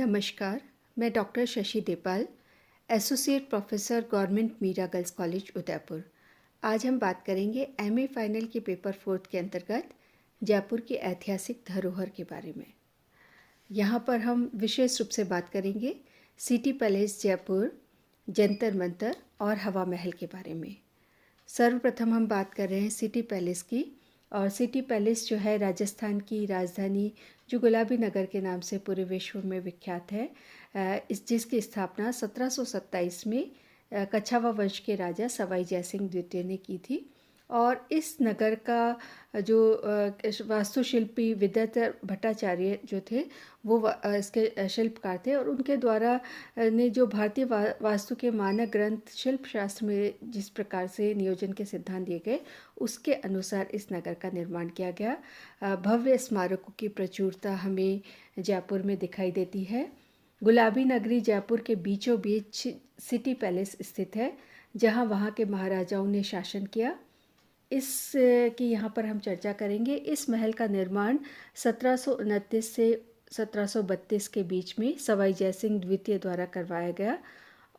नमस्कार, मैं doctor Shashi Depal, associate professor government Meera girls college Udaipur. आज हम बात करेंगे एमए फाइनल के पेपर 4 के अंतर्गत जयपुर की ऐतिहासिक धरोहर के बारे में। यहाँ पर हम विशेष रूप से बात करेंगे सिटी पैलेस जयपुर, जंतर मंतर और हवा महल के बारे में। सर्वप्रथम हम बात कर रहे हैं सिटी पैलेस की। और सिटी पैलेस जो है राजस्थान की राजधानी जो गुलाबी नगर के नाम से पूरे विश्व में विख्यात है, जिसकी स्थापना 1727 में कछावा वंश के राजा सवाई जयसिंह द्वितीय ने की थी। और इस नगर का जो वास्तुशिल्पी विद्याधर भट्टाचार्य जो थे वो इसके शिल्पकार थे, और उनके द्वारा ने जो भारतीय वास्तु के मानक ग्रंथ शिल्प शास्त्र में जिस प्रकार से नियोजन के सिद्धांत दिए गए उसके अनुसार इस नगर का निर्माण किया गया। भव्य स्मारकों की प्रचुरता हमें जयपुर में दिखाई देती है। गुलाबी नगरी जयपुर के बीचों बीच सिटी पैलेस स्थित है, जहां वहां के महाराजाओं ने शासन किया। इस की यहाँ पर हम चर्चा करेंगे। इस महल का निर्माण 1729 से 1732 के बीच में सवाई जयसिंह द्वितीय द्वारा करवाया गया,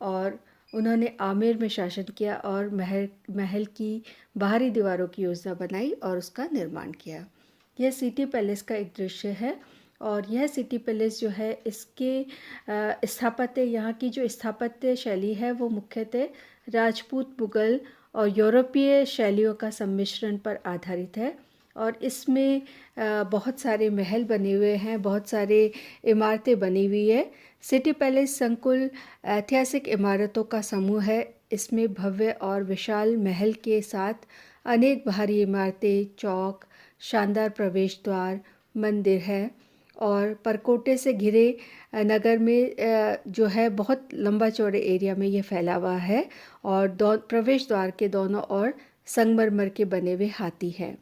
और उन्होंने आमेर में शासन किया और महल की बाहरी दीवारों की योजना बनाई और उसका निर्माण किया। यह सिटी पैलेस का एक दृश्य है, और यह सिटी पैलेस जो है इसके स्थापत्य, यहाँ की जो स्थापत्य शैली है वो मुख्यतः राजपूत, मुगल और यूरोपीय शैलियों का सम्मिश्रण पर आधारित है। और इसमें बहुत सारे महल बने हुए हैं, बहुत सारे इमारतें बनी हुई है। सिटी पैलेस संकुल ऐतिहासिक इमारतों का समूह है। इसमें भव्य और विशाल महल के साथ अनेक बाहरी इमारतें, चौक, शानदार प्रवेश द्वार, मंदिर है, और परकोटे से घिरे नगर में जो है बहुत लंबा चौड़े एरिया में ये फैला हुआ है, और प्रवेश द्वार के दोनों ओर संगमरमर के बने हुए हाथी हैं।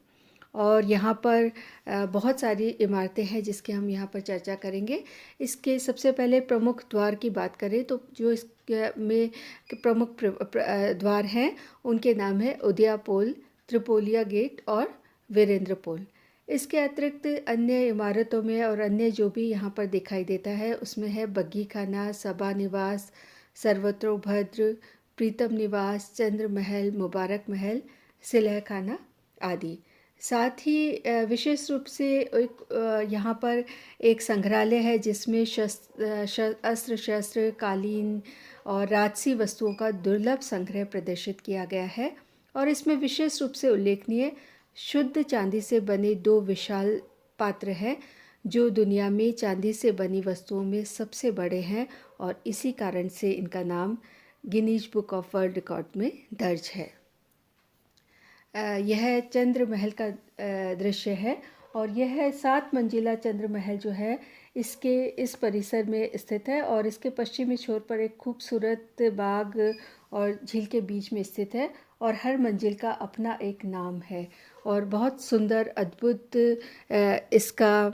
और यहाँ पर बहुत सारी इमारतें हैं जिसके हम यहाँ पर चर्चा करेंगे। इसके सबसे पहले प्रमुख द्वार की बात करें तो जो इसमें प्रमुख द्वार हैं उनके नाम है उदयापोल, त्रिपोलिया गेट और वीरेंद्र पोल। इसके अतिरिक्त अन्य इमारतों में और अन्य जो भी यहाँ पर दिखाई देता है उसमें है बग्घी खाना, सभा निवास, सर्वतोभद्र, प्रीतम निवास, चंद्र महल, मुबारक महल, सिलह खाना आदि। साथ ही विशेष रूप से एक यहाँ पर एक संग्रहालय है जिसमें अस्त्र शस्त्र, कालीन और राजसी वस्तुओं का दुर्लभ संग्रह प्रदर्शित किया गया है। और इसमें विशेष रूप से उल्लेखनीय शुद्ध चांदी से बने 2 विशाल पात्र हैं जो दुनिया में चांदी से बनी वस्तुओं में सबसे बड़े हैं, और इसी कारण से इनका नाम Guinness book of world record में दर्ज है। यह चंद्र महल का दृश्य है, और यह 7 मंजिला चंद्र महल जो है इस परिसर में स्थित है, और इसके पश्चिमी छोर पर एक खूबसूरत बाग और झील के बीच में स्थित है, और हर मंजिल का अपना एक नाम है, और बहुत सुंदर अद्भुत इसका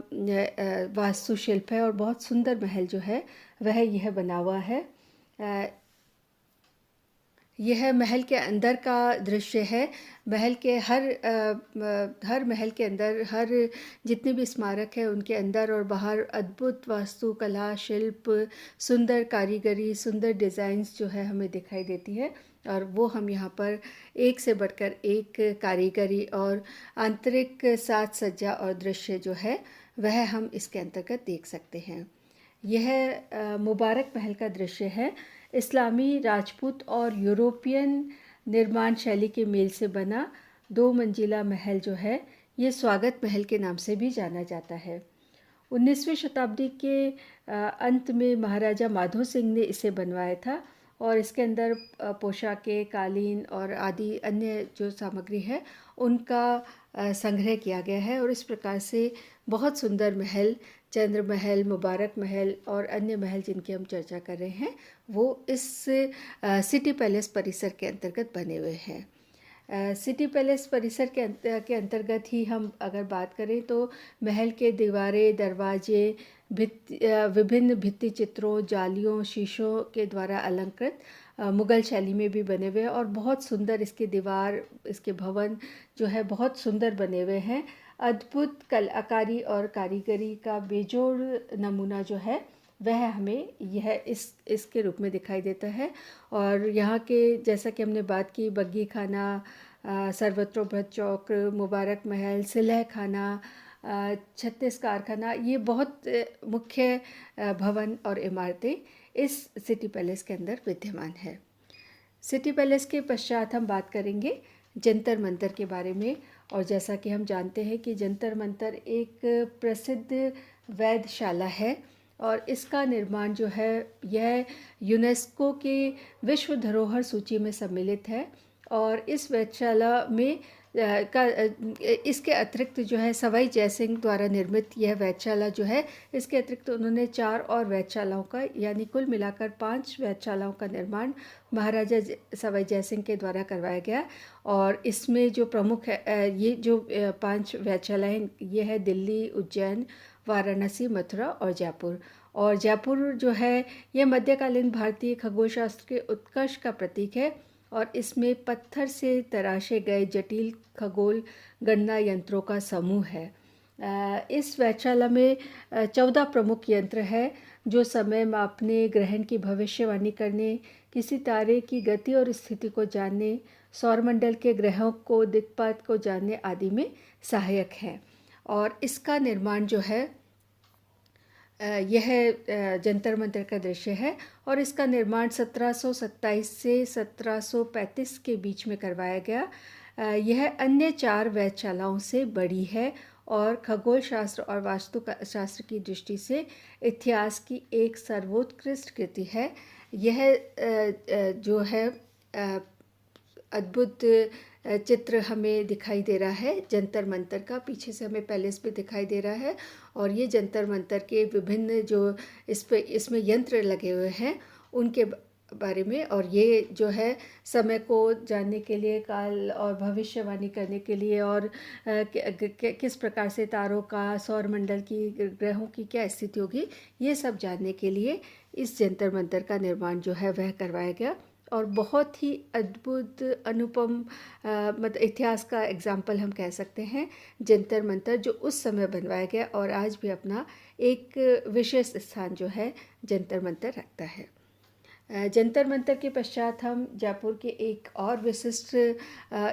वास्तुशिल्प है, और बहुत सुंदर महल जो है वह यह बना हुआ है। यह महल के अंदर का दृश्य है। महल के हर महल के अंदर हर जितने भी स्मारक हैं उनके अंदर और बाहर अद्भुत वास्तुकला, शिल्प, सुंदर कारीगरी, सुंदर डिज़ाइंस जो है हमें दिखाई देती है, और वो हम यहाँ पर एक से बढ़कर एक कारीगरी और आंतरिक साज सज्जा और दृश्य जो है वह हम इसके अंतर्गत देख सकते हैं। यह मुबारक महल का दृश्य है। इस्लामी, राजपूत और यूरोपियन निर्माण शैली के मेल से बना 2 मंजिला महल जो है ये स्वागत महल के नाम से भी जाना जाता है। 19वीं शताब्दी के अंत में महाराजा माधो सिंह ने इसे बनवाया था, और इसके अंदर पोशाकें, कालीन और आदि अन्य जो सामग्री है उनका संग्रह किया गया है। और इस प्रकार से बहुत सुंदर महल, चंद्र महल, मुबारक महल और अन्य महल जिनकी हम चर्चा कर रहे हैं वो इस सिटी पैलेस परिसर के अंतर्गत बने हुए हैं। सिटी पैलेस परिसर के अंतर्गत ही हम अगर बात करें तो महल के दीवारें, दरवाजे, विभिन्न भित्ति चित्रों, जालियों, शीशों के द्वारा अलंकृत मुग़ल शैली में भी बने हुए हैं, और बहुत सुंदर इसके दीवार, इसके भवन जो है बहुत सुंदर बने हुए हैं। अद्भुत कलाकारी और कारीगरी का बेजोड़ नमूना जो है वह हमें यह इसके रूप में दिखाई देता है। और यहाँ के जैसा कि हमने बात की, बग्गी खाना, सर्वत्रोभ्रत चौक, मुबारक महल, सिलह खाना, छत्तीस कारखाना, ये बहुत मुख्य भवन और इमारतें इस सिटी पैलेस के अंदर विद्यमान है। सिटी पैलेस के पश्चात हम बात करेंगे जंतर मंतर के बारे में। और जैसा कि हम जानते हैं कि जंतर मंतर एक प्रसिद्ध वेधशाला है और इसका निर्माण जो है यह यूनेस्को के विश्व धरोहर सूची में सम्मिलित है। और इस वेधशाला में इसके अतिरिक्त जो है सवाई जयसिंह द्वारा निर्मित यह वेधशाला जो है, इसके अतिरिक्त उन्होंने 4 और वेधशालाओं का, यानी कुल मिलाकर 5 वेधशालाओं का निर्माण महाराजा सवाई जयसिंह के द्वारा करवाया गया। और इसमें जो प्रमुख है, ये जो 5 वेधशालाएँ ये है दिल्ली, उज्जैन, वाराणसी, मथुरा और जयपुर। और जयपुर जो है ये मध्यकालीन भारतीय खगोल शास्त्र के उत्कर्ष का प्रतीक है और इसमें पत्थर से तराशे गए जटिल खगोल गणना यंत्रों का समूह है। इस वेधशाला में 14 प्रमुख यंत्र है जो समय मापने, ग्रहण की भविष्यवाणी करने, किसी तारे की गति और स्थिति को जानने, सौरमंडल के ग्रहों को दिक्पात को जानने आदि में सहायक है। और इसका निर्माण जो है यह जंतर मंतर का दृश्य है और इसका निर्माण 1727 से 1735 के बीच में करवाया गया। यह अन्य 4 वेधशालाओं से बड़ी है और खगोल शास्त्र और वास्तु शास्त्र की दृष्टि से इतिहास की एक सर्वोत्कृष्ट कृति है। यह जो है अद्भुत चित्र हमें दिखाई दे रहा है जंतर मंतर का। पीछे से हमें पैलेस भी दिखाई दे रहा है और ये जंतर मंतर के विभिन्न जो इसमें यंत्र लगे हुए हैं उनके बारे में, और ये जो है समय को जानने के लिए, काल और भविष्यवाणी करने के लिए, और किस प्रकार से तारों का, सौरमंडल की, ग्रहों की क्या स्थिति होगी, ये सब जानने के लिए इस जंतर मंतर का निर्माण जो है वह करवाया गया। और बहुत ही अद्भुत, अनुपम मतलब इतिहास का एग्जाम्पल हम कह सकते हैं जंतर मंतर, जो उस समय बनवाया गया और आज भी अपना एक विशेष स्थान जो है जंतर मंतर रखता है। जंतर मंतर के पश्चात हम जयपुर के एक और विशिष्ट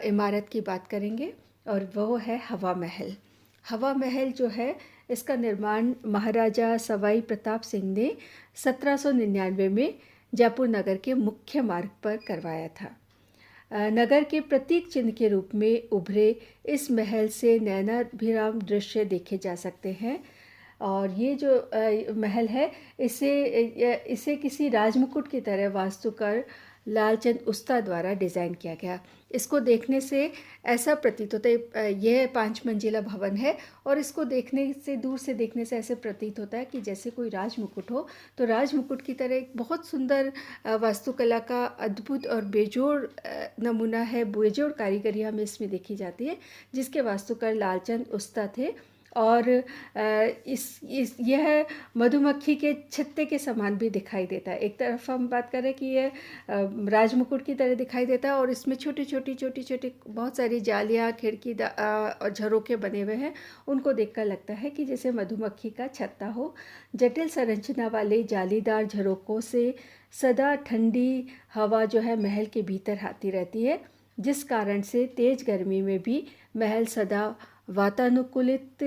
इमारत की बात करेंगे और वो है हवा महल। हवा महल जो है इसका निर्माण महाराजा सवाई प्रताप सिंह ने 1799 में जयपुर नगर के मुख्य मार्ग पर करवाया था। नगर के प्रतीक चिन्ह के रूप में उभरे इस महल से नयनाभिराम दृश्य देखे जा सकते हैं। और ये जो महल है इसे किसी राजमुकुट की तरह वास्तुकार लालचंद उस्ता द्वारा डिज़ाइन किया गया। इसको देखने से ऐसा प्रतीत होता है, यह 5 मंजिला भवन है और इसको देखने से, दूर से देखने से ऐसे प्रतीत होता है कि जैसे कोई राजमुकुट हो। तो राजमुकुट की तरह एक बहुत सुंदर वास्तुकला का अद्भुत और बेजोड़ नमूना है, बेजोड़ कारीगरी हमें इसमें देखी जाती है, जिसके वास्तुकार लालचंद उस्ता थे। और यह मधुमक्खी के छत्ते के समान भी दिखाई देता है। एक तरफ हम बात करें कि यह राजमुकुट की तरह दिखाई देता है और इसमें छोटी छोटी बहुत सारी जालियाँ, खिड़की और झरोखे बने हुए हैं। उनको देखकर लगता है कि जैसे मधुमक्खी का छत्ता हो। जटिल संरचना वाले जालीदार झरोकों से सदा ठंडी हवा जो है महल के भीतर आती रहती है, जिस कारण से तेज गर्मी में भी महल सदा वातानुकूलित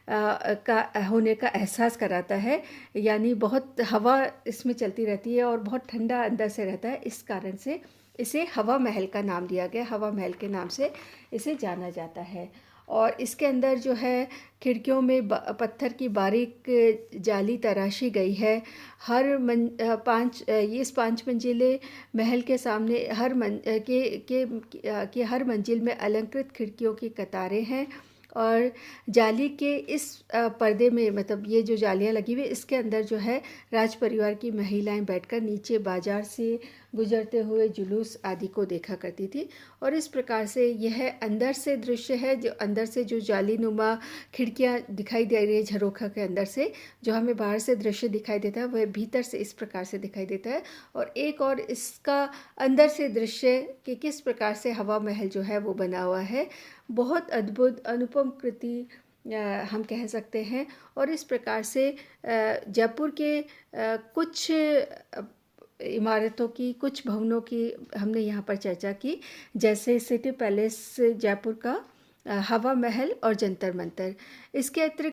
का होने का एहसास कराता है। यानी बहुत हवा इसमें चलती रहती है और बहुत ठंडा अंदर से रहता है। इस कारण से इसे हवा महल का नाम दिया गया, हवा महल के नाम से इसे जाना जाता है। और इसके अंदर जो है खिड़कियों में पत्थर की बारीक जाली तराशी गई है। इस 5 मंजिले महल के सामने हर मंजिल में अलंकृत खिड़कियों की कतारें हैं और जाली के इस पर्दे में, मतलब ये जो जालियाँ लगी हुई, इसके अंदर जो है राज परिवार की महिलाएं बैठकर नीचे बाजार से गुजरते हुए जुलूस आदि को देखा करती थी। और इस प्रकार से यह अंदर से दृश्य है, जो अंदर से जो जालीनुमा खिड़कियाँ दिखाई दे रही है झरोखा के अंदर से, जो हमें बाहर से दृश्य दिखाई देता है वह भीतर से इस प्रकार से दिखाई देता है। और एक और इसका अंदर से दृश्य कि किस प्रकार से हवा महल जो है वो बना हुआ है। बहुत अद्भुत अनुपम कृति हम कह सकते हैं। और इस प्रकार से जयपुर के कुछ इमारतों की, कुछ भवनों की हमने यहाँ पर चर्चा की, जैसे सिटी पैलेस जयपुर का, हवा महल और जंतर मंतर। इसके अतिरिक्त